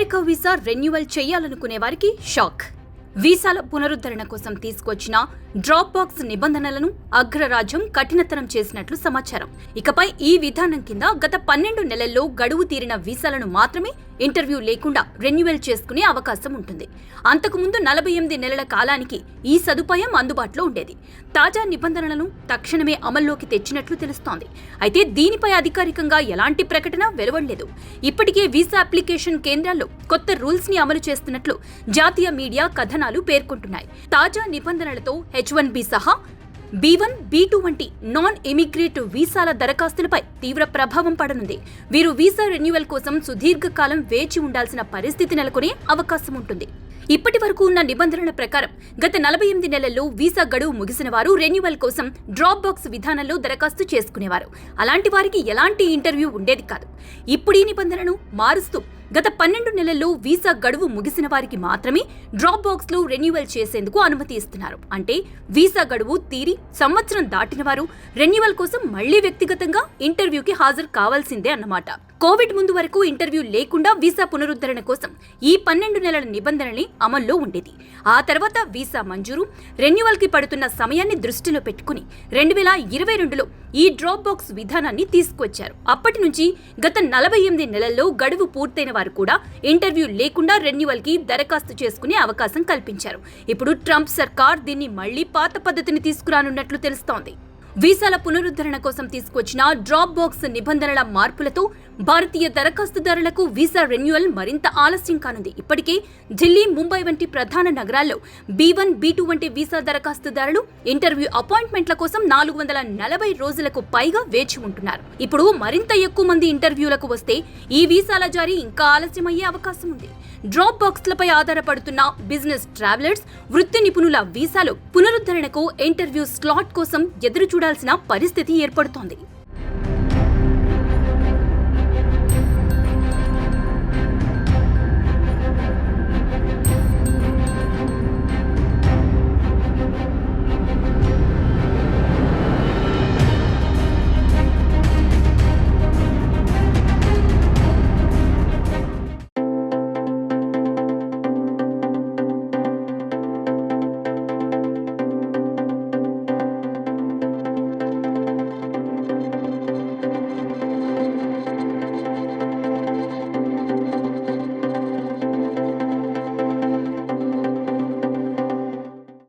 America visa renewal చేయాలనుకునే వారికి shock. వీసాల పునరుద్ధరణ కోసం తీసుకొచ్చిన డ్రాప్ బాక్స్ నిబంధనలను అగ్రరాజ్యం కఠినతరం చేసినట్లు సమాచారం. ఇకపై ఈ విధానం కింద గత 12 నెలల్లో గడువు తీరిన వీసాలను మాత్రమే ఇంటర్వ్యూ లేకుండా రెన్యువల్ చేసుకునే అవకాశం ఉంటుంది. అంతకుముందు 48 నెలల కాలానికి ఈ సదుపాయం అందుబాటులో ఉండేది. తాజా నిబంధనలను తక్షణమే అమల్లోకి తెచ్చినట్లు తెలుస్తోంది. అయితే దీనిపై అధికారికంగా ఎలాంటి ప్రకటన వెలువడలేదు. ఇప్పటికే వీసా అప్లికేషన్ కేంద్రాల్లో కొత్త రూల్స్ ని అమలు చేస్తున్నట్లు జాతీయ మీడియా కథనాలు పేర్కొంటున్నాయి. తాజా నిబంధనలతో H1B సహా B1, B2 వంటి నాన్ ఇమిగ్రేట్ వీసాల దరఖాస్తులపై తీవ్ర ప్రభావం పడనుంది. వీరు వీసా రెన్యువల్ కోసం సుదీర్ఘకాలం వేచి ఉండాల్సిన పరిస్థితి నెలకొనే అవకాశం ఉంటుంది. ఇప్పటి వరకు ఉన్న నిబంధనల ప్రకారం గత 48 నెలల్లో వీసా గడువు ముగిసిన వారు రెన్యువల్ కోసం డ్రాప్ బాక్స్ విధానంలో దరఖాస్తు చేసుకునేవారు. అలాంటి వారికి ఎలాంటి ఇంటర్వ్యూ ఉండేది కాదు. ఇప్పుడు ఈ నిబంధనను మారుస్తూ గత 12 నెలల్లో వీసా గడువు ముగిసిన వారికి మాత్రమే డ్రాప్ బాక్స్ లో రెన్యువల్ చేసేందుకు అనుమతి ఇస్తున్నారు. అంటే వీసా గడువు తీరి సంవత్సరం దాటిన వారు రెన్యువల్ కోసం మళ్లీ వ్యక్తిగతంగా ఇంటర్వ్యూకి హాజరు కావాల్సిందే అన్నమాట. కోవిడ్ ముందు వరకు ఇంటర్వ్యూ లేకుండా వీసా పునరుద్ధరణ కోసం ఈ 12 నెలల నిబంధనని అమల్లో ఉండేది. ఆ తర్వాత వీసా మంజూరు, రెన్యువల్ కి పడుతున్న సమయాన్ని దృష్టిలో పెట్టుకుని 2022లో ఈ డ్రాప్ బాక్స్ విధానాన్ని తీసుకొచ్చారు. అప్పటి నుంచి గత 48 నెలల్లో గడువు పూర్తయిన వారు కూడా ఇంటర్వ్యూ లేకుండా రెన్యువల్ కి దరఖాస్తు చేసుకునే అవకాశం కల్పించారు. ఇప్పుడు ట్రంప్ సర్కార్ దీన్ని మళ్లీ పాత పద్ధతిని తీసుకురానున్నట్లు తెలుస్తోంది. వీసాల పునరుద్ధరణ కోసం తీసుకొచ్చిన డ్రాప్ బాక్స్ నిబంధనల మార్పులతో భారతీయ దరఖాస్తుదారులకు వీసా రెన్యువల్ మరింత ఆలస్యం కానుంది. ఇప్పటికే ఢిల్లీ, ముంబై వంటి ప్రధాన నగరాల్లో B1, B2 వంటి వీసా దరఖాస్తుదారులు ఇంటర్వ్యూ అపాయింట్మెంట్ల కోసం 440 రోజులకు పైగా వేచి ఉంటున్నారు. ఇప్పుడు మరింత ఎక్కువ మంది ఇంటర్వ్యూలకు వస్తే ఈ వీసాల జారీ ఇంకా ఆలస్యమయ్యే అవకాశం ఉంది. డ్రాప్ బాక్స్లపై ఆధారపడుతున్న బిజినెస్ ట్రావెలర్స్, వృత్తి నిపుణుల వీసాలు పునరుద్ధరణకు ఇంటర్వ్యూ స్లాట్ కోసం ఎదురు చూడాల్సిన పరిస్థితి ఏర్పడుతోంది.